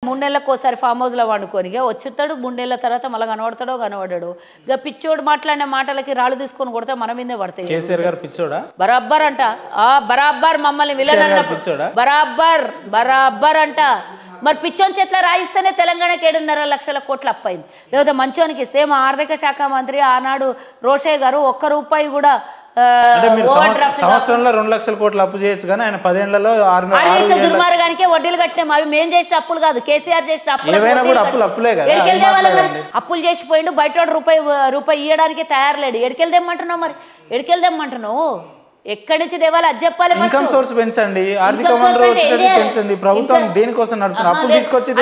3 నెలలకోసారి form హౌస్లో వండుకొని ఇక వచ్చేస్తాడు. 3 నెలల తర్వాత మళ్ళీ కనబడతాడో ఇక పిచ్చోడు మాట్లాడిన మాటలకి రాళ్ళు తీసుకొని కొడితే మన మీదే పడతాయి. కేసీఆర్ గారు పిచ్చోడా? బరాబ్బర్ అంట. బరాబ్బర్ మమ్మల్ని విలన్ బరాబ్బర్ అంట. మరి పిచ్చోని చేతిలో రాయిస్తేనే తెలంగాణకి 7.5 లక్షల కోట్లు అప్పయింది. లేకపోతే మంచోనికి ఇస్తే మా ఆర్థిక శాఖ మంత్రి ఆనాడు రోషయ్య గారు ₹1 కూడా సంవత్సరంలో 2 లక్షల కోట్లు అప్పు చేయొచ్చు కానీ ఆయన 10 ఏళ్లలో దుర్మార్గానికే వడ్డీలు కట్టినాం. అవి మేము చేసిన అప్పులు కాదు, కేసీఆర్ చేసిన అప్పులు చేసిపోయిండు. బయట రూపాయి ఇవ్వడానికి తయారు లేడు. ఎడికెళ్దేమంటున్నావు? మరి ఎడికెళ్దేమంటున్నావు? ఎక్కడి నుంచి దేవాలి అది చెప్పాలి. ఇన్కమ్ సోర్స్ పెంచండి, ఆర్థిక వనరులు పెంచండి. ప్రభుత్వం దేనికోసం నడుపుతున్నారు? అప్పులు తీసుకొచ్చి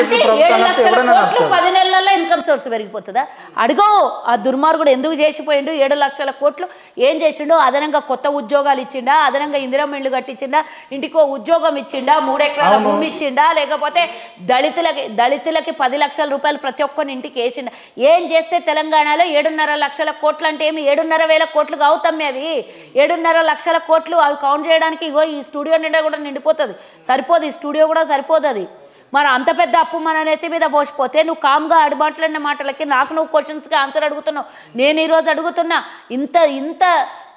10 నెలల్లో ఇన్కమ్ సోర్స్ పెరిగిపోతుందా? అడుగో ఆ దుర్మార్గుడు ఎందుకు చేసిపోయిండు? 7 లక్షల కోట్లు ఏం చేసిండు? అదనంగా కొత్త ఉద్యోగాలు ఇచ్చిండా? అదనంగా ఇందిరమ్మ ఇళ్ళు కట్టించిండా? ఇంటికో ఉద్యోగం ఇచ్చిండా? 3 ఎకరాల భూమి ఇచ్చిండా? లేకపోతే దళితులకి 10 లక్షల రూపాయలు ప్రతి ఒక్కరి ఇంటికి వేసిండా? ఏం చేస్తే తెలంగాణలో 7.5 లక్షల కోట్లు అంటే ఏమి? 7.5 కోట్లు కావుతాం అవి. 7.5 లక్షల కోట్లు అవి కౌంట్ చేయడానికి ఇగో ఈ స్టూడియో నిండా కూడా నిండిపోతుంది. సరిపోదు, ఈ స్టూడియో కూడా సరిపోదు. అది మరి అంత పెద్ద అప్పు మన నెత్తి మీద పోసిపోతే నువ్వు కామ్గా మాట్లాడిన మాటలకి నువ్వు క్వశ్చన్స్కి ఆన్సర్ అడుగుతున్నావు. నేను ఈరోజు అడుగుతున్నా, ఇంత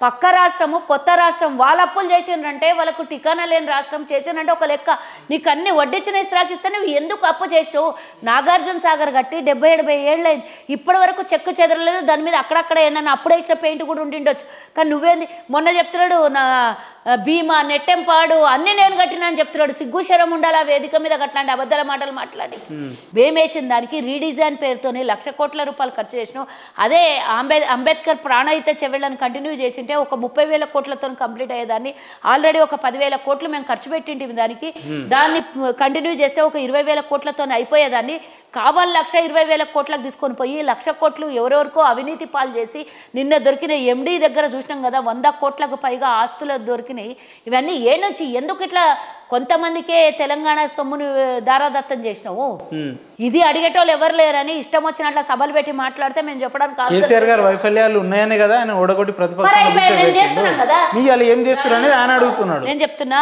పక్క రాష్ట్రము కొత్త రాష్ట్రం వాళ్ళు అప్పులు చేసిండ్రంటే వాళ్ళకు టికానా లేని రాష్ట్రం చేసిందంటే ఒక లెక్క. నీకు అన్ని వడ్డించిన ఇస్రాకిస్తే నువ్వు ఎందుకు అప్పు చేసావు? నాగార్జున సాగర్ కట్టి 70-80 ఏళ్ళు అయింది, ఇప్పటి వరకు చెక్కు చెదరలేదు. దాని మీద అక్కడక్కడ ఏమన్నా అప్పుడే వేసిన పెయింట్ కూడా ఉండిండొచ్చు. కానీ నువ్వేంది మొన్న చెప్తున్నాడు నా భీమా నెట్టెంపాడు అన్నీ నేను కట్టినా అని చెప్తున్నాడు. సిగ్గు శరం ఉండాలి ఆ వేదిక మీద అట్లాంటి అబద్ధాల మాటలు మాట్లాడి. వేమేసిన దానికి రీడిజైన్ పేరుతోని ₹1,00,000 కోట్ల ఖర్చు చేసినావు. అదే అంబేద్కర్ ప్రాణహిత చెవెళ్ళని కంటిన్యూ చేసింటే ఒక 30,000 కోట్లతో కంప్లీట్ అయ్యేదాన్ని. ఆల్రెడీ ఒక 10,000 కోట్లు మేము ఖర్చు పెట్టింటి దానికి. దాన్ని కంటిన్యూ చేస్తే ఒక 20,000 కోట్లతో అయిపోయేదాన్ని. కావాలి 1,20,000 కోట్లకు తీసుకొని పోయి 1,00,000 కోట్లు ఎవరెవరికో అవినీతి పాలు చేసి నిన్న దొరికిన ఎండీ దగ్గర చూసినాం కదా, 100 కోట్లకు పైగా ఆస్తులు దొరికినాయి. ఇవన్నీ ఏ నుంచి ఎందుకు ఇట్లా కొంతమందికే తెలంగాణ సొమ్మును దారాదత్తం చేసినావు? ఇది అడిగేటోళ్ళు ఎవరు లేరని ఇష్టం వచ్చినట్ల సభలు పెట్టి మాట్లాడితే మేము చెప్పడానికి కేసీఆర్ గారు వైఫల్యాలు ఉన్నాయనే కదా ఆయన ఓడగొట్టి ప్రతిపక్షం ఏం చేస్తున్నారని ఆయన అడుగుతున్నాడు. నేను చెప్తున్నా,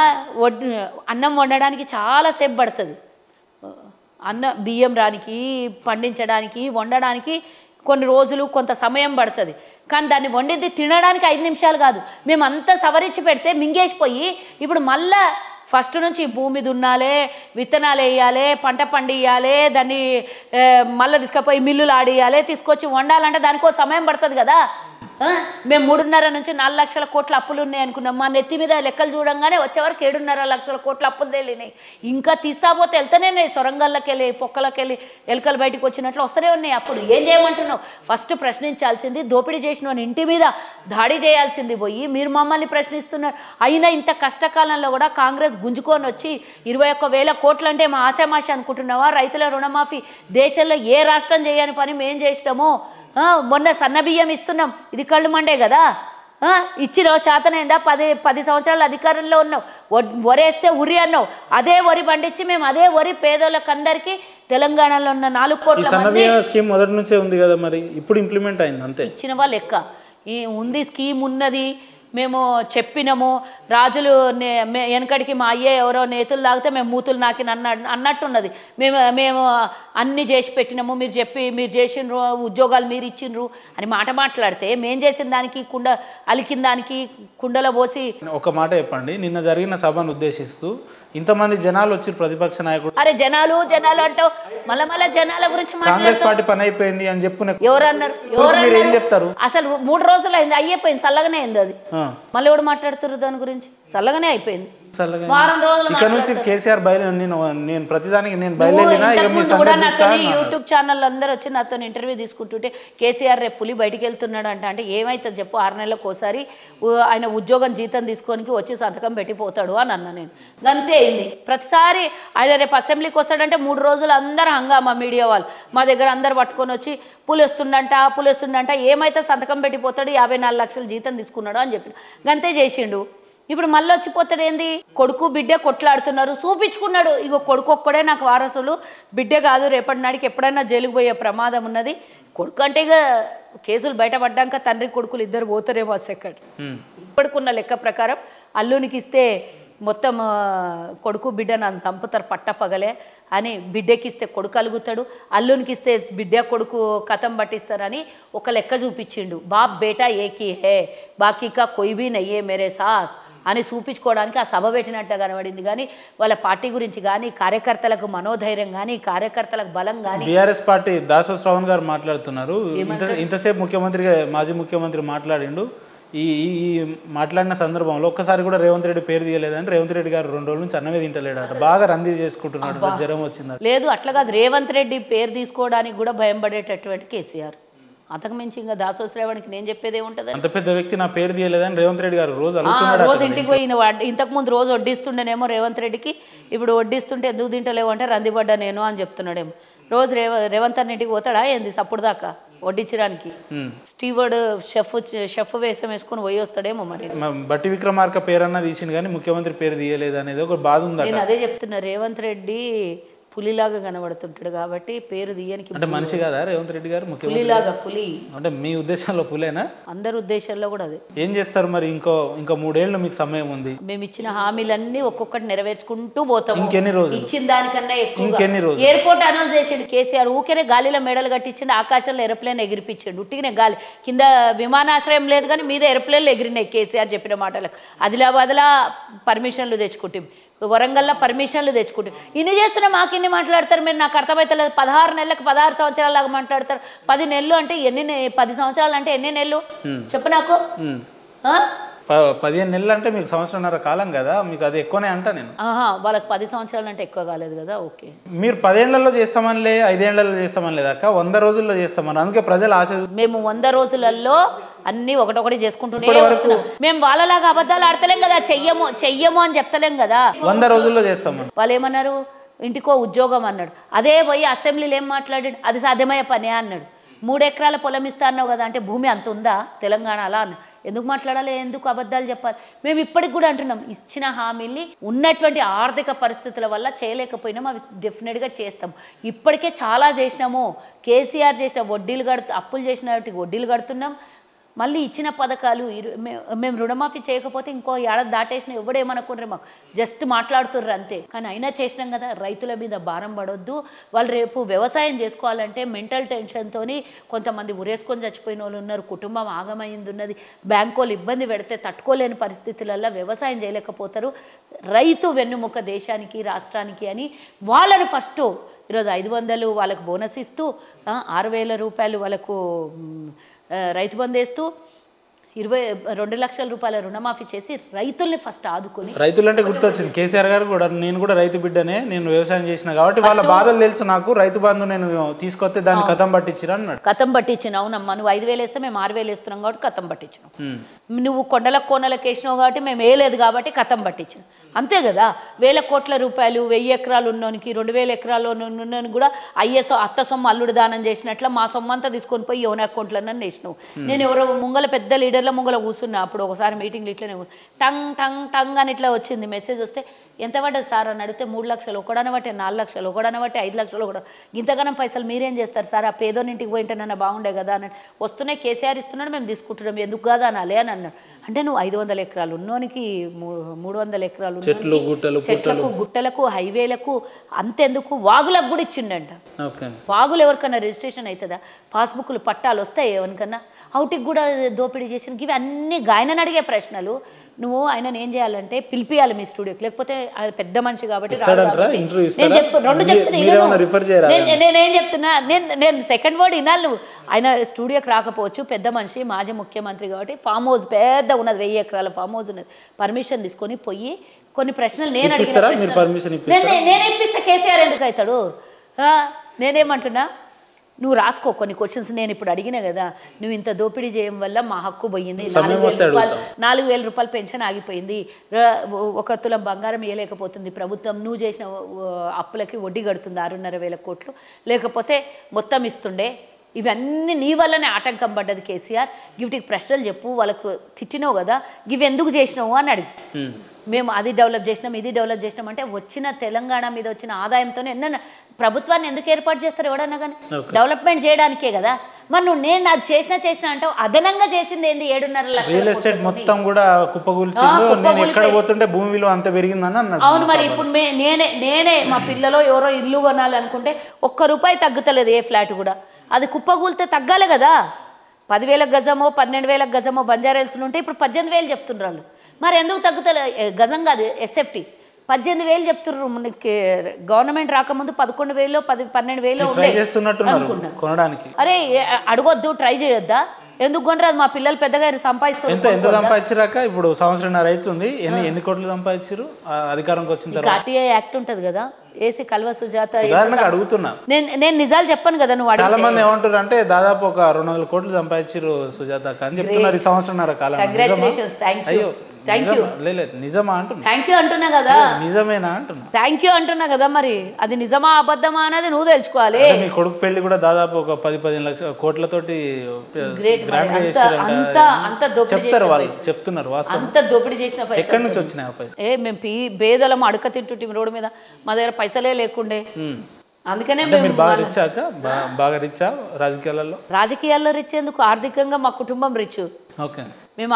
అన్నం వండడానికి చాలా సేపు పడుతుంది. బియ్యం రానికి, పండించడానికి, వండడానికి కొన్ని రోజులు కొంత సమయం పడుతుంది. కానీ దాన్ని వండింది తినడానికి 5 నిమిషాలు కాదు. మేము అంతా సవరించి పెడితే మింగేసిపోయి ఇప్పుడు మళ్ళా ఫస్ట్ నుంచి భూమి దున్నాలే, విత్తనాలు వేయాలి, పంట పండియాలి, దాన్ని మళ్ళీ తీసుకుపోయి మిల్లులు ఆడియాలి, తీసుకొచ్చి వండాలంటే దానికో సమయం పడుతుంది కదా. మేము 3.5 నుంచి 4 లక్షల కోట్ల అప్పులు ఉన్నాయి అనుకున్నాం. మా నెత్తి మీద లెక్కలు చూడంగానే వచ్చేవరకు 7.5 లక్షల కోట్ల అప్పులు తేలినాయి. ఇంకా తీస్తాపోతే వెళ్తూనే సొరంగాల్లోకి వెళ్ళి పొక్కలకి వెళ్ళి ఎలుకలు బయటకు వచ్చినట్లు వస్తూనే ఉన్నాయి. అప్పుడు ఏం చేయమంటున్నావు? ఫస్ట్ ప్రశ్నించాల్సింది దోపిడీ చేసిన ఇంటి మీద దాడి చేయాల్సింది పోయి మీరు మమ్మల్ని ప్రశ్నిస్తున్నారు. అయినా ఇంత కష్టకాలంలో కూడా కాంగ్రెస్ గుంజుకొని వచ్చి 21,000 కోట్లు అంటే మా ఆశామాష అనుకుంటున్నావా? రైతుల రుణమాఫీ దేశంలో ఏ రాష్ట్రం చేయని పని మేం చేసినామో. మొన్న సన్న బియ్యం ఇస్తున్నాం, ఇది కళ్ళు మండే కదా. ఇచ్చిన శాతనైందా? 10 సంవత్సరాల అధికారంలో ఉన్నావు. వరేస్తే ఉరి అన్నావు. అదే వరి పండించి మేము అదే వరి పేదోళ్ళకి అందరికీ తెలంగాణలో ఉన్న 4 కోట్ల స్కీమ్ మొదటి నుంచే ఉంది కదా, మరి ఇప్పుడు ఇంప్లిమెంట్ అయింది అంతే. ఇచ్చిన వాళ్ళు లెక్క ఉంది, స్కీమ్ ఉన్నది, మేము చెప్పినాము. రాజులు వెనకడికి మా అయ్యే ఎవరో నేతులు తాగితే మేము మూతులు నాకి అన్నట్టున్నది. మేము అన్నీ చేసి పెట్టినాము, మీరు చేసిండ్రు, ఉద్యోగాలు మీరు ఇచ్చిండ్రు అని మాట్లాడితే మేము చేసిన దానికి అలికిన దానికి కుండలో పోసి. ఒక మాట చెప్పండి, నిన్న జరిగిన సభను ఉద్దేశిస్తూ ఇంతమంది జనాలు వచ్చి ప్రతిపక్ష నాయకుడు అరే జనాలు అంటావు, మళ్ళా జనాల గురించి కాంగ్రెస్ పార్టీ పని అయిపోయింది అని చెప్పుకునే ఎవరన్నారు? ఏం చెప్తారు? అసలు 3 రోజులు అయింది, అయిపోయింది, చల్లగానే అయింది. అది మళ్ళీ ఎవడు మాట్లాడుతున్నారు దాని గురించి? చల్లగానే అయిపోయింది. వారం రోజులు ఇక్కడ నుంచి కేసీఆర్ నేను ప్రతిదానికి నేను బయలుదేరినా యూట్యూబ్ ఛానల్ అందరూ వచ్చి నాతో ఇంటర్వ్యూ తీసుకుంటుంటే కేసీఆర్ రేపు పులి బయటికి వెళ్తున్నాడు అంటే ఏమైతుంది చెప్పు? 6 నెలలకు ఒకసారి ఆయన ఉద్యోగం జీతం తీసుకొని వచ్చి సంతకం పెట్టిపోతాడు అని అన్నా నేను. అంతే అయింది. ప్రతిసారి ఆయన రేపు అసెంబ్లీకి వస్తాడంటే 3 రోజులు అందరూ హంగామా మీడియా వాళ్ళు మా దగ్గర అందరు పట్టుకొని వచ్చి పులి వస్తుండంట ఏమైతే సంతకం పెట్టిపోతాడు, 54 లక్షలు జీతం తీసుకున్నాడు అని చెప్పి అంతే చేసిండు. ఇప్పుడు మళ్ళీ వచ్చిపోతాడు ఏంది? కొడుకు బిడ్డ కొట్లాడుతున్నారు, చూపించుకున్నాడు. ఇగో కొడుకు ఒక్కడే నాకు వారసులు, బిడ్డ కాదు, రేపటి నాడికి ఎప్పుడైనా జైలుకు పోయే ప్రమాదం ఉన్నది. కొడుకు అంటే ఇక కేసులు బయటపడ్డాక తండ్రి కొడుకులు ఇద్దరు పోతారేమో సెకండ్. ఇప్పటికున్న లెక్క ప్రకారం అల్లునికి ఇస్తే మొత్తం కొడుకు బిడ్డ నన్ను చంపుతారు పట్టపగలే. అని బిడ్డకిస్తే కొడుకు అలుగుతాడు, అల్లునికి ఇస్తే బిడ్డ కొడుకు కథం పట్టిస్తారని ఒక లెక్క చూపించిండు. బాప్ బేటా ఏకీ హే బాకీకా కొయ్ భీ నయ్యే మేరే సాత్ అని చూపించుకోవడానికి ఆ సభ పెట్టినట్టు కనబడింది. కానీ వాళ్ళ పార్టీ గురించి కానీ, కార్యకర్తలకు మనోధైర్యం కానీ, కార్యకర్తలకు బలం కానీ. బీఆర్ఎస్ పార్టీ దాసో శ్రవణ్ గారు మాట్లాడుతున్నారు, ఇంతసేపు ముఖ్యమంత్రిగా మాజీ ముఖ్యమంత్రి మాట్లాడిండు, ఈ మాట్లాడిన సందర్భంలో ఒక్కసారి కూడా రేవంత్ రెడ్డి పేరు తీయలేదని రేవంత్ రెడ్డి గారు 2 రోజుల నుంచి అన్నమే తింటలేడట, బాగా రంది చేసుకుంటున్నాడు, జ్వరం వచ్చింది. లేదు అట్లా కాదు, రేవంత్ రెడ్డి పేరు తీసుకోవడానికి కూడా భయం పడేటటువంటి కేసీఆర్. అంతకు మించి ఇంకా దాసో శ్రావణ్కి నేను చెప్పేది ఏముంటుంది? అంత పెద్ద వ్యక్తి నా పేరు తీయలేదని రేవంత్ రెడ్డి గారు రోజు రోజు ఇంటికి పోయిన ఇంతకుముందు రోజు వడ్డిస్తుండేనేమో రేవంత్ రెడ్డికి, ఇప్పుడు వడ్డిస్తుంటే ఎందుకు తింటలేవు అంటే రందిపడ్డా నేను అని చెప్తున్నాడేమో. రోజు రేవంత్ అన్న ఇంటికి పోతాడా ఏంది సప్పుడు దాకా వడ్డించడానికి? స్టీవర్డ్ షెఫ్ వేసం వేసుకొని పోయి వస్తాడేమో. మరి బట్టి విక్రమార్క పేరన్నా తీసింది కానీ ముఖ్యమంత్రి పేరు తీయలేదు అనేది ఒక బాధ ఉంది. నేను అదే చెప్తున్నా, రేవంత్ రెడ్డి పులిలాగా కనబడుతుంటాడు కాబట్టి పేరు తీయనికి. అంటే మనిషి కదా రేవంత్ రెడ్డి గారు పులిలాగా? పులి అంటే మీ ఉద్దేశంలో పులేనా? అందరి ఉద్దేశంలో కూడా అదే. ఏం చేస్తారు మరి? ఇంకా 3 ఏళ్ళు మీకు సమయం ఉంది. మేము ఇచ్చిన హామీలన్నీ ఒక్కొక్కటి నెరవేర్చుకుంటూ పోతాం. ఇంకెన్ని రోజులు? ఇచ్చిన దానికన్నా ఎక్కువ. ఇంకెన్ని రోజులు? ఎయిర్పోర్ట్ అనౌన్స్ చేసిండు కేసీఆర్, ఊకేనే గాలిలో మెడలు కట్టించండు, ఆకాశంలో ఏరోప్లేన్ ఎగిరిపించండు. ఉట్టిగానే గాలి కింద విమానాశ్రయం లేదు కానీ మీద ఏరోప్లేన్లు ఎగిరినాయి కేసీఆర్ చెప్పిన మాటలకు. ఆదిలాబాద్లా పర్మిషన్లు తెచ్చుకుంటాం, వరంగల్లో పర్మిషన్లు తెచ్చుకుంటాం. ఇన్ని చేస్తున్నా మాకిన్ని మాట్లాడతారు మీరు, నాకు అర్థమవుతలేదు. 16 నెలలకు 16 సంవత్సరాలాగా మాట్లాడతారు. 10 నెలలు అంటే 10 సంవత్సరాలు అంటే ఎన్ని నెలలు చెప్పు నాకు? 15 నెలలు అంటే మీకు సంవత్సరంన్నర కాలం కదా, మీకు అది ఎక్కువనే అంట నేను. వాళ్ళకి 10 సంవత్సరాలు అంటే ఎక్కువ కాలేదు కదా. ఓకే, మీరు 10 ఏళ్లలో చేస్తామనిలే, 5 ఏళ్లలో చేస్తామని లేదక్క, 100 రోజుల్లో చేస్తామని. అందుకే ప్రజలు ఆశ. మేము 100 రోజులలో అన్ని ఒకటొకటి చేసుకుంటూనే వస్తున్నాం. మేము వాళ్ళలాగా అబద్ధాలు ఆడతలేం కదా, చెయ్యము అని చెప్తలేం కదా. 100 రోజుల్లో చేస్తామని వాళ్ళు ఏమన్నారు? ఇంటికో ఉద్యోగం అన్నాడు. అదే పోయి అసెంబ్లీలో ఏం మాట్లాడాడు? అది సాధ్యమయ్యే పనే అన్నాడు. 3 ఎకరాల పొలం ఇస్తా అన్నావు కదా, అంటే భూమి అంత ఉందా తెలంగాణలో అన్నాడు. ఎందుకు మాట్లాడాలి, ఎందుకు అబద్ధాలు చెప్పాలి? మేము ఇప్పటికి కూడా అంటున్నాం, ఇచ్చిన హామీల్ని ఉన్నటువంటి ఆర్థిక పరిస్థితుల వల్ల చేయలేకపోయినాము, అవి డెఫినెట్గా చేస్తాం. ఇప్పటికే చాలా చేసినాము. కేసీఆర్ చేసిన వడ్డీలు అప్పులు చేసిన వడ్డీలు కడుతున్నాం. మళ్ళీ ఇచ్చిన పథకాలు మేము రుణమాఫీ చేయకపోతే ఇంకో ఏడాది దాటేసిన ఎవడేమనుకున్నారు, మాకు జస్ట్ మాట్లాడుతుర్రు అంతే. కానీ అయినా చేసినాం కదా. రైతుల మీద భారం పడొద్దు. వాళ్ళు రేపు వ్యవసాయం చేసుకోవాలంటే మెంటల్ టెన్షన్తో కొంతమంది ఉరేసుకొని చచ్చిపోయిన వాళ్ళు ఉన్నారు, కుటుంబం ఆగమైంది ఉన్నది, బ్యాంకు వాళ్ళు ఇబ్బంది పెడితే తట్టుకోలేని పరిస్థితులలో వ్యవసాయం చేయలేకపోతారు. రైతు వెన్నుముక దేశానికి రాష్ట్రానికి అని వాళ్ళని ఫస్ట్ ఈరోజు 500 వాళ్ళకు బోనస్ ఇస్తూ 6,000 రూపాయలు వాళ్ళకు రైతు బంధు వేస్తూ 22 లక్షల రూపాయల రుణమాఫీ చేసి రైతుల్ని ఫస్ట్ ఆదుకొని. రైతులంటే గుర్తొచ్చింది కేసీఆర్ గారు కూడా, నేను కూడా రైతు బిడ్డనే, నేను వ్యవసాయం చేసిన కాబట్టి వాళ్ళ బాధలు తెలుసు నాకు. రైతు బంధు నేను తీసుకొస్తే దాన్ని కథం పట్టించిరా అన్నాడు. కథం పట్టించిన. అవునమ్మా, నువ్వు 5,000 వేస్తే మేము 6,000 వేస్తున్నాం కాబట్టి కథం పట్టించినాం. నువ్వు కొండలకు కోనలకు వేసినావు కాబట్టి మేము వేయలేదు కాబట్టి కథం పట్టించినాం. అంతే కదా. 1,000 కోట్ల రూపాయలు 1000 ఎకరాలు ఉన్నోనికి 2,000 ఎకరాలు ఉన్నోనికి కూడా అత్త సొమ్ము అల్లుడు దానం చేసినట్ల మా సొమ్ము అంతా తీసుకొని పోయి యోన అకౌంట్లన్నీ వేసినావు. నేను ఎవరో ముంగల పెద్ద లీడర్ల ముంగల కూర్చున్నా అప్పుడు ఒకసారి మీటింగ్లు ఇట్లనే టంగ్ టంగ్ టంగ్ అని ఇట్లా వచ్చింది మెసేజ్. వస్తే ఎంత పడ్డది సార్ అని అడిగితే 3 లక్షలు ఒకడనబట్టే, 4 లక్షలు ఒకడనబట్టే, 5 లక్షలు ఒకడ. ఇంతగానం పైసలు మీరేం చేస్తారు సార్, ఆ పేదోనింటికి పోయింటేనన్నా బాగుండే కదా అని వస్తూనే కేసీఆర్ ఇస్తున్నాడు, మేము తీసుకుంటున్నాం, ఎందుకు కాదా అనాలే అని అన్నాడు. అంటే నువ్వు 500 ఎకరాలు ఉన్నోనికి 300 ఎకరాలు చెట్లకు గుట్టలకు హైవేలకు అంతెందుకు వాగులకు కూడా ఇచ్చిండంట. వాగులు ఎవరికన్నా రిజిస్ట్రేషన్ అవుతుందా? పాస్బుక్లు పట్టాలు వస్తాయి ఎవరికన్నా? అవుటికి కూడా దోపిడీ చేసిన. ఇవి అన్ని గాయనని అడిగే ప్రశ్నలు. నువ్వు ఆయన ఏం చేయాలంటే పిలిపియాలి మీ స్టూడియోకి, లేకపోతే పెద్ద మనిషి కాబట్టి నేను చెప్పు 2 చెప్తున్నా. నేనేం చెప్తున్నా, నేను సెకండ్ వర్డ్ వినాలి. నువ్వు ఆయన స్టూడియోకి రాకపోవచ్చు, పెద్ద మనిషి మాజీ ముఖ్యమంత్రి కాబట్టి ఫామ్ హౌస్ పెద్ద ఉన్నది, 1000 ఎకరాల ఫామ్ హౌస్ ఉన్నది. పర్మిషన్ తీసుకొని పోయి కొన్ని ప్రశ్నలు నేను నేనే ఇప్పిస్తా. కేసీఆర్ ఎందుకు అవుతాడు? నేనేమంటున్నా, నువ్వు రాసుకో కొన్ని క్వశ్చన్స్ నేను ఇప్పుడు అడిగినా కదా. నువ్వు ఇంత దోపిడీ చేయడం వల్ల మా హక్కు పోయింది, 4,000 రూపాయలు పెన్షన్ ఆగిపోయింది, 1 తులం బంగారం ఇవ్వలేకపోతుంది ప్రభుత్వం, నువ్వు చేసిన అప్పులకి వడ్డీ కడుతుంది 6,500 కోట్లు, లేకపోతే మొత్తం ఇస్తుండే. ఇవన్నీ నీ వల్లనే ఆటంకం పడ్డది కేసీఆర్. వీటికి ప్రశ్నలు చెప్పు. వాళ్ళకు తిట్టినావు కదా, ఇవి ఎందుకు చేసినావు అని అడిగి. మేము అది డెవలప్ చేసినాం, ఇది డెవలప్ చేసినాం అంటే వచ్చిన తెలంగాణ మీద వచ్చిన ఆదాయంతోనే ప్రభుత్వాన్ని ఎందుకు ఏర్పాటు చేస్తారు ఎవడన్నా కానీ? డెవలప్మెంట్ చేయడానికే కదా. మరి నువ్వు నేను అది చేసిన అంటావు, అదనంగా చేసింది ఏంది 7.5 లక్షలు? రియల్ ఎస్టేట్ మొత్తం కూడా కుప్పగూల్చిండు, నేను ఎక్కడ పోతుంటే భూమి విలువ అంత పెరిగిందని అన్నాడు. అవును, మరి ఇప్పుడు నేనే మా పిల్లలో ఎవరో ఇల్లు కొనాలి అనుకుంటే ₹1 తగ్గుతలేదు ఏ ఫ్లాట్ కూడా. అది కుప్పగూలితే తగ్గాలి కదా. 10,000 గజమో 12,000 గజమో బంజారాహిల్స్లో ఉంటే ఇప్పుడు 18,000 చెప్తున్నారు. మరి ఎందుకు తగ్గుతలే? గజం కాదు, ఎస్ఎఫ్టీ 18,000 చెప్తున్నారు. మనకి గవర్నమెంట్ రాకముందు 11,000 12,000 ఉండే చేస్తున్నట్టున్నారు కొనడానికి. అరే అడగొద్దు, ట్రై చేయొద్దా? ఎందుకు కొనరాదు? మా పిల్లలు పెద్దగా సంపాదిస్తారు. ఎంత సంపాదించాక ఇప్పుడు సంవత్సరంన్నర అవుతుంది, ఎన్ని కోట్లు సంపాదించారు అధికారంకి వచ్చిన తర్వాత? ఆర్టీఐ యాక్ట్ ఉంటుంది కదా, ఏసీ కల్వ సుజాత. అడుగుతున్నా, నేను నిజాలు చెప్పాను కదా. నువ్వు చాలా మంది ఏమంటారు అంటే దాదాపు ఒక 200 కోట్లు సంపాదించారు సుజాత అని చెప్తున్నారు ఈ సంవత్సరంన్నర కాలం. అయ్యో నిజమా అంటున్నా? థ్యాంక్ యూ అంటున్నా కదా. నిజమేనా అంటున్నా? థ్యాంక్ యూ అంటున్నా కదా. మరి అది నిజమా అబద్ధమా అనేది నువ్వు తెలుసుకోవాలి. మీ కొడుకు పెళ్లి కూడా దాదాపు ఒక 10-15 లక్షల కోట్లతోటి చెప్తారు వాళ్ళు, చెప్తున్నారు. అంత దోపిడీ చేసిన పైసలు ఎక్కడి నుంచి వచ్చినాయి? మేము బేదలం అడక తింటుంటే రోడ్డు మీద, మా దగ్గర పైసలే లేకుండే. అందుకనే మీరు బాగా రిచ్చాక, బాగా రిచ్చా రాజకీయాల్లో రిచ్ ఎందుకు? ఆర్థికంగా మా కుటుంబం రిచ్. ఓకే, మేము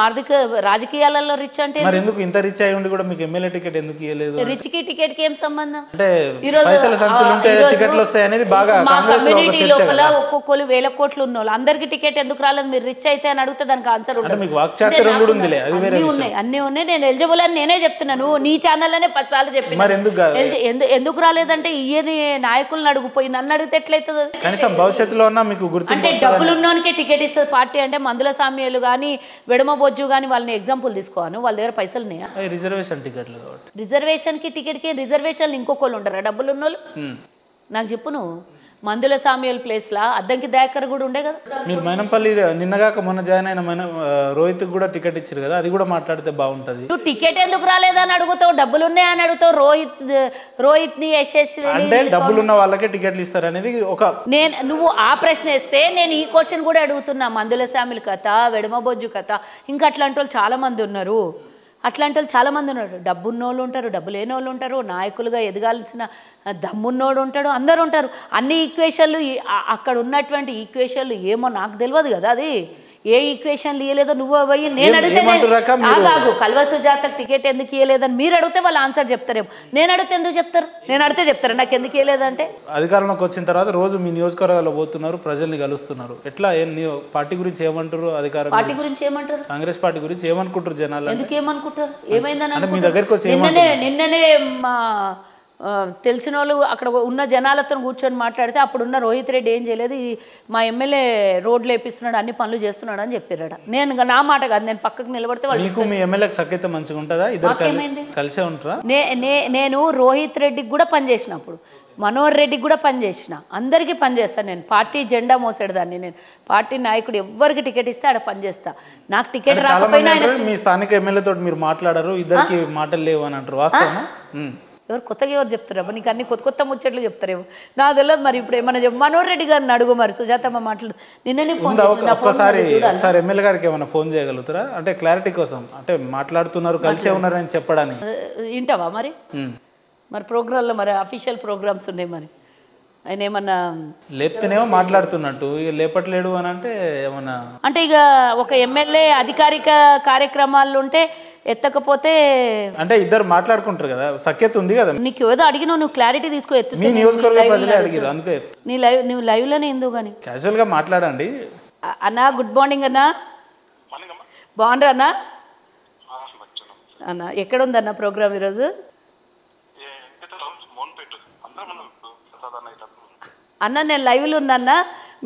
రాజకీయాలలో రిచ్ అంటే మరి ఎందుకు ఇంత రిచ్ అయి ఉండి కూడా మీకు ఎమ్మెల్యే టికెట్ ఎందుకు ఇవ్వలేదు? రిచ్ కి టికెట్ కి ఏం సంబంధం? అంటే పైసల సంచులు ఉంటే టికెట్లు వస్తాయి అనేది బాగా కాంగ్రెస్ లో ఒక చర్చ లోపల. ఒక్కొక్కరు 1000 కోట్లు ఉన్న వాళ్ళు అందరికి టికెట్ ఎందుకు రాలేదు? మీరు రిచ్ అయితే అని అడిగితే దానికి ఆన్సర్ ఉండదు. మీకు వాక్చాతుర్యం కూడా ఉందిలే, అది వేరే విషయం. అన్ని ఉన్నాయి, నేను ఎలిజిబుల్ అని నేనే చెప్తున్నాను. నీ ఛానల్లోనే 10 సార్లు చెప్పిన. మరి ఎందుకు రాలేదంటే ఈయన నాయకులను అడుగుపోయి నన్ను అడిగితే ఎట్లయితుంది? కనీసం భవిష్యత్తులో ఉన్నా మీకు గుర్తు. అంటే డబ్బులు ఉన్నోనికే టికెట్ ఇస్తుంది పార్టీ. అంటే మందుల సామ్యాలు కానీ బొజ్జు కానీ వాళ్ళని ఎగ్జాంపుల్ తీసుకోను, వాళ్ళ దగ్గర పైసలు ఉన్నాయా? రిజర్వేషన్ టికెట్లు, రిజర్వేషన్ కి టికెట్ కి రిజర్వేషన్ ఇంకొకళ్ళు ఉంటారా డబ్బులు ఉన్నోళ్ళు? నాకు చెప్పు నువ్వు. మందుల సామ్యాల ప్లేస్ లా అద్దంకి దయాకర్ కూడా ఉండే కదా. మీరు మైనంపల్లి నిన్నగాక మొన్న జాయిన్ అయిన రోహిత్ కూడా టికెట్ ఇచ్చారు కదా, అది కూడా మాట్లాడితే బాగుంటది. నువ్వు టికెట్ ఎందుకు రాలేదని అడుగుతావు, డబ్బులు ఉన్నాయని అడుగుతావు. రోహిత్ ని అంటే డబ్బులున్న వాళ్ళకే టికెట్లు ఇస్తారు అనేది ఒక. నువ్వు ఆ ప్రశ్న వేస్తే నేను ఈ క్వశ్చన్ కూడా అడుగుతున్నా. మందుల సామ్యాల కథ, వెడమబొజ్జు కథ, ఇంకా అట్లాంటి వాళ్ళు చాలా మంది ఉన్నారు. డబ్బు ఉన్నోళ్ళు ఉంటారు, డబ్బు లేని వాళ్ళు ఉంటారు, నాయకులుగా ఎదగాల్సిన దమ్మున్నోడు ఉంటాడు, అందరు ఉంటారు. అన్ని ఈక్వేషన్లు అక్కడ ఉన్నటువంటి ఈక్వేషన్లు ఏమో నాకు తెలియదు కదా. అది ఏ ఈక్వేషన్లు ఇవ్వలేదో నువ్వు పోయి నేను అడిగితే ఆగాగు కల్వ సుజాతకు టికెట్ ఎందుకు ఇవ్వలేదని మీరు అడిగితే వాళ్ళు ఆన్సర్ చెప్తారేమో. నేను అడిగితే ఎందుకు చెప్తారు? నేను అడిగితే చెప్తారు నాకు ఎందుకు ఇవ్వలేదంటే. అధికారంలోకి వచ్చిన తర్వాత రోజు మీ నియోజకవర్గాల్లో పోతున్నారు, ప్రజల్ని కలుస్తున్నారు. ఎట్లా పార్టీ గురించి ఏమంటారు? అధికారం పార్టీ గురించి ఏమంటారు? కాంగ్రెస్ పార్టీ గురించి ఏమనుకుంటారు జనాలు? ఎందుకు ఏమనుకుంటారు? ఏమైందని మీ దగ్గరకు వచ్చి నిన్ననే మా తెలిసిన వాళ్ళు అక్కడ ఉన్న జనాలతో కూర్చొని మాట్లాడితే అప్పుడున్న రోహిత్ రెడ్డి ఏం చేయలేదు, మా ఎమ్మెల్యే రోడ్లు వేపిస్తున్నాడు, అన్ని పనులు చేస్తున్నాడు అని చెప్పారట. నేను నా మాట కాదు, నేను పక్కకు నిలబడితే వాళ్ళు మీ ఎమ్మెల్యేకి సఖ్యత మంచిగా ఉంటుందా? ఇద్దరు కలిసే ఉంటారా? నేను రోహిత్ రెడ్డికి కూడా పనిచేసినప్పుడు, మనోహర్ రెడ్డికి కూడా పనిచేసిన, అందరికీ పనిచేస్తాను. నేను పార్టీ జెండా మోసేదాన్ని. నేను పార్టీ నాయకుడు ఎవరికి టికెట్ ఇస్తే ఆడ పనిచేస్తా. నాకు టికెట్ రాకపోయినా మీ స్థానిక ఎమ్మెల్యేతో మీరు మాట్లాడారు, ఇద్దరికి మాటలు లేవు అని అంటారు, వాస్తవమా? ఎవరు కొత్తగా ఎవరు చెప్తారు? నీకు అన్ని కొత్త ముచ్చట్లు చెప్తారేమో, నాకు తెలియదు. మరి ఇప్పుడు ఏమన్నా మనోహర్ రెడ్డి గారిని అడుగు, మరి సుజాతమ్మ మాట్లాడు. నిన్ననే ఫోన్ ఒకసారి ఎమ్మెల్యే గారికి ఏమైనా ఫోన్ చేయగలుగుతారా? అంటే క్లారిటీ కోసం, అంటే మాట్లాడుతున్నారు కలిసే ఉన్నారని చెప్పడానికి. వింటావా మరి? మరి ప్రోగ్రాంలో మరి అఫీషియల్ ప్రోగ్రామ్స్ ఉన్నాయి, మరి ఆయన ఏమన్నా లేపితేనేమో మాట్లాడుతున్నట్టు, ఇక లేపట్లేడు అని అంటే ఏమన్నా అంటే ఇక ఒక ఎమ్మెల్యే అధికారిక కార్యక్రమాలు ఉంటే ఎత్తకపోతే అంటే ఇద్దరు మాట్లాడుకుంటారు కదా, సఖ్యత ఉంది కదా. నీకు ఏదో అడిగినా నువ్వు క్లారిటీ తీసుకో. మీ నియోజకవర్గ ప్రజలే అడిగారు, అందుకే నువ్వు లైవ్ లోనే ఎందుకు కానీ క్యాజువల్ గా మాట్లాడండి. అన్నా గుడ్ మార్నింగ్ అన్నా, బాగుండ్రా అన్నా? అన్న ఎక్కడ ఉందన్న ప్రోగ్రామ్ ఈరోజు? అన్న నేను లైవ్లో ఉన్నా,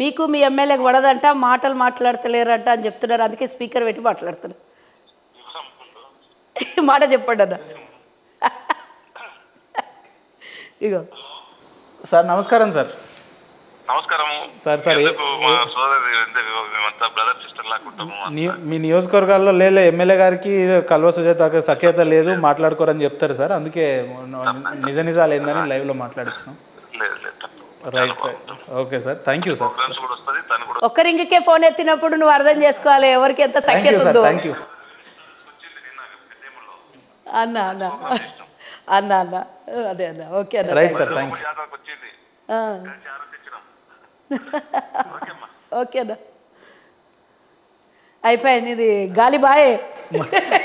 మీకు మీ ఎమ్మెల్యేకి పడదంట, మాటలు మాట్లాడతలేరంట అని చెప్తున్నారు, అందుకే స్పీకర్ పెట్టి మాట్లాడుతున్నారు. మాట చెప్పండి అన్న. ఇగో సార్ నమస్కారం. సార్ సార్ మీ నియోజకవర్గాల్లో లేలే ఎమ్మెల్యే గారికి కల్వ సుజాత సఖ్యత లేదు, మాట్లాడుకోరని చెప్తారు సార్, అందుకే నిజాలు ఏందని లైవ్ లో మాట్లాడుతున్నాం. Right okay sir, thank you sir. ఒక్క రింగ్కే ఫోన్ ఎత్తినప్పుడు నువ్వు అర్థం చేసుకోవాలి ఎవరికి ఎంత సఖ్యత ఉందో. థ్యాంక్ యూ అన్న అన్న అన్న అన్న అదే అన్న. ఓకే అన్న, రైట్ సార్, థ్యాంక్ యూ. ఓకేనా, అయిపోయింది, ఇది గాలి బాయే.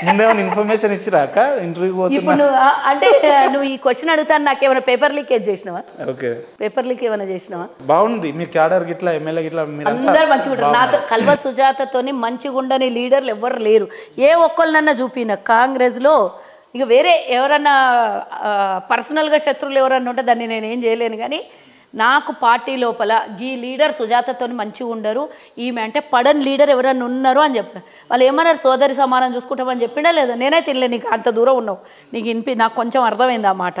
ముందేమైనా ఇన్ఫర్మేషన్ ఇచ్చిరాక ఇంటర్వ్యూకి పోతున్నా? ఇప్పుడు నువ్వు అంటే నువ్వు ఈ క్వశ్చన్ అడుగుతాను, నాకేమైనా పేపర్ లీకేజ్ చేసినావా? ఓకే, పేపర్ లీక్ ఏమైనా చేసినావా? బాగుంది మీ క్యాడర్ గిట్లా, ఎమ్మెల్యే గిట్లా అందరు మంచిగా ఉంటారు. నాతో కల్వ సుజాతతోని మంచిగా ఉండని లీడర్లు ఎవరు లేరు. ఏ ఒక్కళ్ళనన్నా చూపిన కాంగ్రెస్లో ఇక వేరే ఎవరన్నా పర్సనల్గా శత్రువులు ఎవరన్నా ఉంటే దాన్ని నేను ఏం చేయలేను. కానీ నాకు పార్టీ లోపల ఈ లీడర్ సుజాతతో మంచిగా ఉండరు, ఈమె అంటే పడని లీడర్ ఎవరన్నా ఉన్నారు అని చెప్పారు. వాళ్ళు ఏమన్నారు, సోదరి సమానం చూసుకుంటామని చెప్పిండా లేదా? నేనే తినలే, నీకు అంత దూరం ఉన్నావు, నీకు నాకు కొంచెం అర్థమైంది ఆ మాట.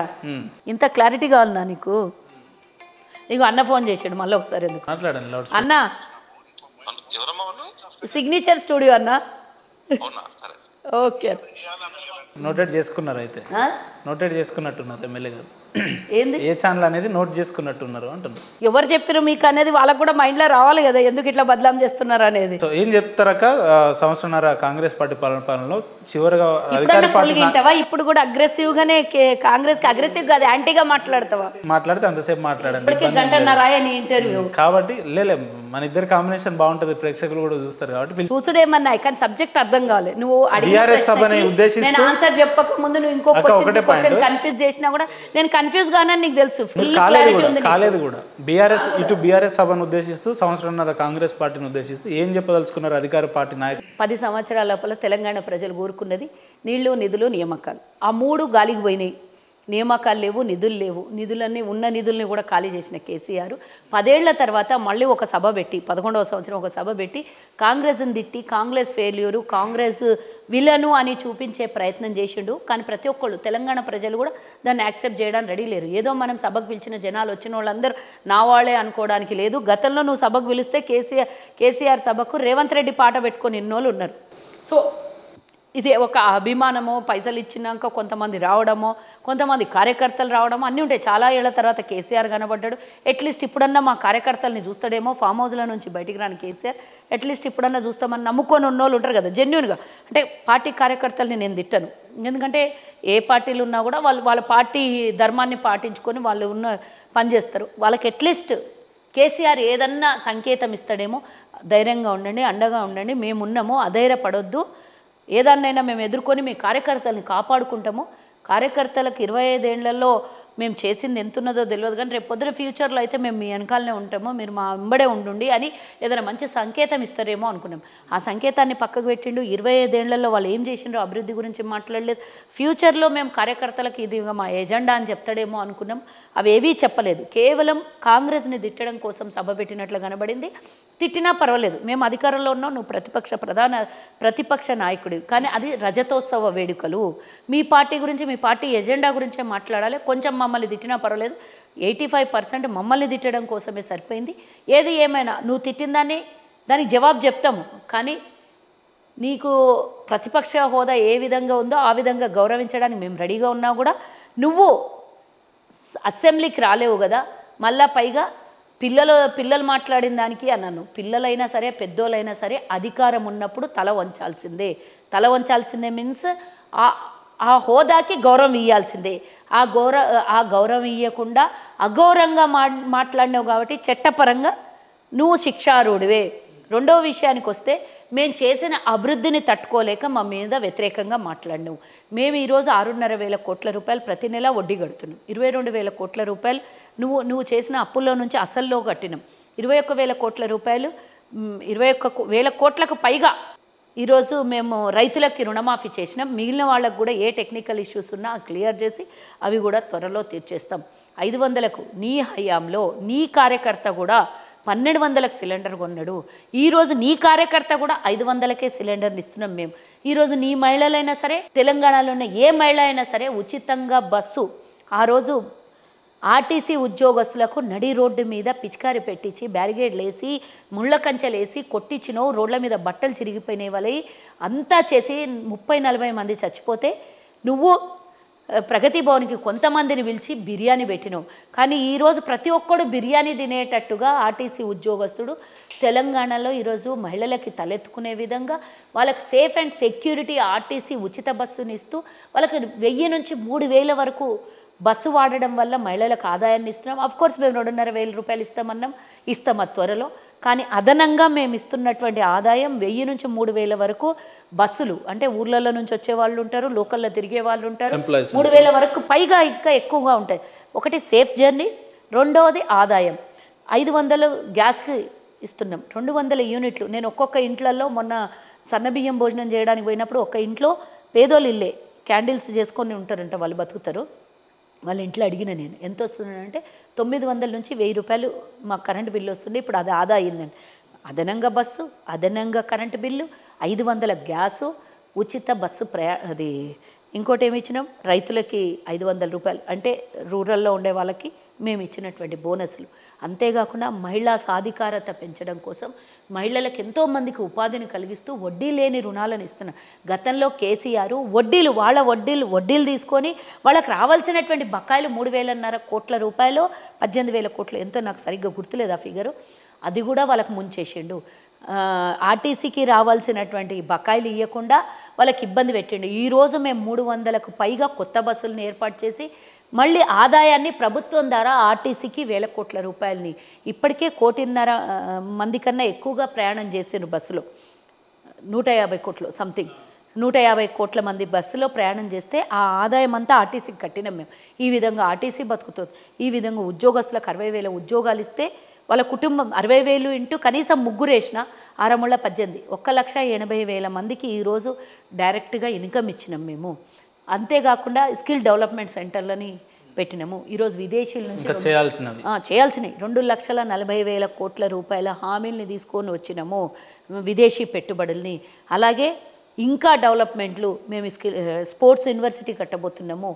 ఇంత క్లారిటీ కావాలన్నా నీకు? నీకు అన్న ఫోన్ చేసాడు మళ్ళీ ఒకసారి, ఎందుకు అన్న? సిగ్నేచర్ స్టూడియో అన్న. ఓకే, నోటెడ్ చేసుకున్నారు, అయితే నోటెడ్ చేసుకున్నట్టున్నారు ఎమ్మెల్యే గారు. ఏంది ఏ ఛానల్ అనేది నోట్ చేసుకున్నట్టున్నారు అంటున్నారు. ఎవరు చెప్పారు మీకు అనేది వాళ్ళకు కూడా మైండ్లో రావాలి కదా, ఎందుకు ఇట్లా బదలాం చేస్తున్నారు అనేది. సో ఏం చెప్తారక సంవత్సరంన్నర కాంగ్రెస్ పార్టీ పాలనలో చివరిగా వింటావా? ఇప్పుడు కూడా అగ్రెసివ్ గానే కాంగ్రెస్ కి అగ్రెసివ్ కాదు, యాంటీగా మాట్లాడతావా? మాట్లాడితే అంతసేపు మాట్లాడండి, గంటన్నర నీ ఇంటర్వ్యూ కాబట్టి లేలే మన ఇద్దరు కాంబినేషన్ బాగుంటుంది, ప్రేక్షకులు కూడా చూస్తారు కాబట్టి చూసుడేమన్నా. కానీ సబ్జెక్ట్ అర్థం కావాలి. నువ్వు బీఆర్ఎస్ సభని ఉద్దేశిస్తూ నేను ఆన్సర్ చెప్పక ముందు నువ్వు ఇంకో క్వశ్చన్ కన్ఫ్యూజ్ చేసినా కూడా నేను కన్ఫ్యూజ్ గానే నీకు తెలుసు. కాలేదు కూడా. బీఆర్ఎస్ సభను ఉద్దేశిస్తూ సంవత్సరంన్నర కాంగ్రెస్ పార్టీని ఉద్దేశిస్తూ ఏం చెప్పదలుచుకున్నారు అధికార పార్టీ నాయకులు? 10 సంవత్సరాల లోపల తెలంగాణ ప్రజలు కోరుకున్నది నీళ్లు, నిధులు, నియామకాలు. ఆ 3 గాలికి పోయినాయి. నియామకాలు లేవు, నిధులు లేవు. నిధులన్నీ ఉన్న నిధుల్ని కూడా ఖాళీ చేసిన కేసీఆర్ 10 ఏళ్ల తర్వాత మళ్ళీ ఒక సభ పెట్టి 11వ సంవత్సరం ఒక సభ పెట్టి కాంగ్రెస్ని తిట్టి కాంగ్రెస్ ఫెయిల్యూరు, కాంగ్రెస్ విలను అని చూపించే ప్రయత్నం చేసిండు. కానీ ప్రతి ఒక్కళ్ళు తెలంగాణ ప్రజలు కూడా దాన్ని యాక్సెప్ట్ చేయడానికి రెడీ లేరు. ఏదో మనం సభకు పిలిచిన జనాలు వచ్చిన వాళ్ళందరూ నా వాళ్ళే అనుకోవడానికి లేదు. గతంలో నువ్వు సభకు పిలిస్తే కేసీఆర్ సభకు రేవంత్ రెడ్డి పాట పెట్టుకొని ఇన్నోళ్ళు ఉన్నారు. సో ఇది ఒక అభిమానమో, పైసలు ఇచ్చినాక కొంతమంది రావడమో, కొంతమంది కార్యకర్తలు రావడమో అన్నీ ఉంటాయి. చాలా ఏళ్ల తర్వాత కేసీఆర్ కనబడ్డాడు. అట్లీస్ట్ ఇప్పుడన్నా మా కార్యకర్తల్ని చూస్తాడేమో, ఫామ్ హౌస్ల నుంచి బయటికి రాని కేసీఆర్ అట్లీస్ట్ ఇప్పుడన్నా చూస్తామని నమ్ముకొని ఉన్నోళ్ళు ఉంటారు కదా జెన్యున్గా. అంటే పార్టీ కార్యకర్తల్ని నేను తిట్టను, ఎందుకంటే ఏ పార్టీలు ఉన్నా కూడా వాళ్ళ పార్టీ ధర్మాన్ని పాటించుకొని వాళ్ళు పనిచేస్తారు. వాళ్ళకి అట్లీస్ట్ కేసీఆర్ ఏదన్నా సంకేతం ఇస్తాడేమో, ధైర్యంగా ఉండండి, అండగా ఉండండి, మేమున్నాము, అధైర్యపడొద్దు, ఏదన్నైనా మేము ఎదుర్కొని మీ కార్యకర్తల్ని కాపాడుకుంటాము. కార్యకర్తలకు 25 ఏళ్లలో మేము చేసింది ఎంత ఉన్నదో తెలియదు, కానీ రేపు పొద్దున ఫ్యూచర్లో అయితే మేము మీ వెనకాలనే ఉంటాము, మీరు మా వెంబడే ఉండండి అని ఏదైనా మంచి సంకేతం ఇస్తారేమో అనుకున్నాం. ఆ సంకేతాన్ని పక్కకు పెట్టిండు. 25 ఏళ్లలో వాళ్ళు ఏం చేసిండ్రో అభివృద్ధి గురించి మాట్లాడలేదు. ఫ్యూచర్లో మేము కార్యకర్తలకు ఇది మా ఎజెండా అని చెప్తాడేమో అనుకున్నాం. అవి ఏవీ చెప్పలేదు. కేవలం కాంగ్రెస్ని తిట్టడం కోసం సభ పెట్టినట్లు కనబడింది. తిట్టినా పర్వాలేదు, మేము అధికారంలో ఉన్నాం, నువ్వు ప్రతిపక్ష నాయకుడివి, కానీ అది రజతోత్సవ వేడుకలు. మీ పార్టీ గురించి, మీ పార్టీ ఎజెండా గురించే మాట్లాడాలి. కొంచెం మమ్మల్ని తిట్టినా పర్వాలేదు, 85% మమ్మల్ని తిట్టడం కోసమే సరిపోయింది. ఏది ఏమైనా నువ్వు తిట్టిన దానికి జవాబు చెప్తాము, కానీ నీకు ప్రతిపక్ష హోదా ఏ విధంగా ఉందో ఆ విధంగా గౌరవించడానికి మేము రెడీగా ఉన్నా కూడా నువ్వు అసెంబ్లీకి రాలేవు కదా. మళ్ళా పైగా పిల్లలు మాట్లాడిన దానికి అన్నాను, పిల్లలైనా సరే పెద్దోళ్ళైనా సరే అధికారం ఉన్నప్పుడు తల వంచాల్సిందే మీన్స్ ఆ హోదాకి గౌరవం ఇవ్వాల్సిందే. ఆ గౌరవం ఇవ్వకుండా అగౌరవంగా మాట్లాడినావు కాబట్టి చట్టపరంగా నువ్వు శిక్షార్హుడివే. రెండవ విషయానికి వస్తే, మేము చేసిన అభివృద్ధిని తట్టుకోలేక మా మీద వ్యతిరేకంగా మాట్లాడినావు. మేము ఈరోజు 6,500 కోట్ల రూపాయలు ప్రతి నెల వడ్డీ కడుతున్నాం. 22,000 కోట్ల రూపాయలు నువ్వు చేసిన అప్పుల్లో నుంచి అసల్లో కట్టినాం. 21,000 కోట్ల రూపాయలు, 21,000 కోట్లకు పైగా ఈరోజు మేము రైతులకి రుణమాఫీ చేసినాం. మిగిలిన వాళ్ళకు కూడా ఏ టెక్నికల్ ఇష్యూస్ ఉన్నా క్లియర్ చేసి అవి కూడా త్వరలో తీర్చేస్తాం. 500కు నీ హయాంలో నీ కార్యకర్త కూడా 1,200కి సిలిండర్ కొన్నాడు. ఈరోజు నీ కార్యకర్త కూడా 500కే సిలిండర్ని ఇస్తున్నాం మేము. ఈరోజు నీ మహిళలైనా సరే, తెలంగాణలో ఉన్న ఏ మహిళ అయినా సరే ఉచితంగా బస్సు. ఆ రోజు ఆర్టీసీ ఉద్యోగస్తులకు నడి రోడ్డు మీద పిచికారి పెట్టించి బ్యారిగేడ్లు వేసి ముళ్ళ కంచెలేసి కొట్టించినో, రోడ్ల మీద బట్టలు చిరిగిపోయిన వాళ్ళవి అంతా చేసి 30-40 మంది చచ్చిపోతే నువ్వు ప్రగతి భవన్కి కొంతమందిని పిలిచి బిర్యానీ పెట్టినావు. కానీ ఈరోజు ప్రతి ఒక్కడు బిర్యానీ తినేటట్టుగా ఆర్టీసీ ఉద్యోగస్తుడు తెలంగాణలో ఈరోజు మహిళలకి తలెత్తుకునే విధంగా వాళ్ళకి సేఫ్ అండ్ సెక్యూరిటీ ఆర్టీసీ ఉచిత బస్సుని ఇస్తూ వాళ్ళకి 1000 నుంచి 3,000 వరకు బస్సు వాడడం వల్ల మహిళలకు ఆదాయాన్ని ఇస్తున్నాం. అఫ్కోర్స్ మేము 2,500 రూపాయలు ఇస్తామన్నాం, ఇస్తాం త్వరలో. కానీ అదనంగా మేము ఇస్తున్నటువంటి ఆదాయం 1000 నుంచి 3000 వరకు బస్సులు, అంటే ఊర్లలో నుంచి వచ్చే వాళ్ళు ఉంటారు, లోకల్లో తిరిగే వాళ్ళు ఉంటారు, 3000 వరకు పైగా ఇంకా ఎక్కువగా ఉంటాయి. ఒకటి సేఫ్ జర్నీ, రెండవది ఆదాయం. 500 గ్యాస్కి ఇస్తున్నాం, 200 యూనిట్లు. నేను ఒక్కొక్క ఇంట్లలో మొన్న సన్నబియ్యం భోజనం చేయడానికి పోయినప్పుడు ఒక్క ఇంట్లో పేదోళ్ళు ఇల్లే క్యాండిల్స్ చేసుకొని ఉంటారంట, వాళ్ళు బతుకుతారు. వాళ్ళ ఇంట్లో అడిగిన నేను ఎంత వస్తుందంటే 900 నుంచి 1000 రూపాయలు మా కరెంటు బిల్లు వస్తుంది. ఇప్పుడు అది ఆదా అయిందండి. అదనంగా బస్సు, అదనంగా కరెంటు బిల్లు, 500 గ్యాసు, ఉచిత బస్సు అది ఇంకోటి ఏమి ఇచ్చినాం, రైతులకి 500 రూపాయలు, అంటే రూరల్లో ఉండే వాళ్ళకి మేము ఇచ్చినటువంటి బోనస్లు. అంతేకాకుండా మహిళా సాధికారత పెంచడం కోసం మహిళలకు ఎంతోమందికి ఉపాధిని కలిగిస్తూ వడ్డీ లేని రుణాలను ఇస్తున్నాం. గతంలో కేసీఆర్ వాళ్ళ వడ్డీలు తీసుకొని వాళ్ళకి రావాల్సినటువంటి బకాయిలు 3,500 కోట్ల రూపాయలు, 18,000 కోట్లు, ఎంతో నాకు సరిగ్గా గుర్తులేదు ఆ ఫిగరు, అది కూడా వాళ్ళకి ముంచేసిండు. ఆర్టీసీకి రావాల్సినటువంటి బకాయిలు ఇవ్వకుండా వాళ్ళకి ఇబ్బంది పెట్టిండు. ఈరోజు మేము 300కు పైగా కొత్త బస్సులను ఏర్పాటు చేసి మళ్ళీ ఆదాయాన్ని ప్రభుత్వం ద్వారా ఆర్టీసీకి 1,000 కోట్ల రూపాయలని, ఇప్పటికే 1,500,000 మంది కన్నా ఎక్కువగా ప్రయాణం చేసారు బస్సులో, 150 కోట్లు సంథింగ్, 150 కోట్ల మంది బస్సులో ప్రయాణం చేస్తే ఆ ఆదాయం అంతా ఆర్టీసీకి కట్టినాం మేము. ఈ విధంగా ఆర్టీసీ బతుకుతుంది. ఈ విధంగా ఉద్యోగస్తులకు 60,000 ఉద్యోగాలు ఇస్తే వాళ్ళ కుటుంబం 60,000 ఇంటూ కనీసం 3 వేసిన 6×18 1,80,000 మందికి ఈరోజు డైరెక్ట్గా ఇన్కమ్ ఇచ్చినాం మేము. అంతేకాకుండా స్కిల్ డెవలప్మెంట్ సెంటర్లని పెట్టినాము. ఈరోజు విదేశీయుల నుంచి చేయాల్సినవి 2,40,40,000 కోట్ల రూపాయల హామీల్ని తీసుకొని వచ్చినాము, విదేశీ పెట్టుబడుల్ని. అలాగే ఇంకా డెవలప్మెంట్లు మేము స్పోర్ట్స్ యూనివర్సిటీ కట్టబోతున్నాము.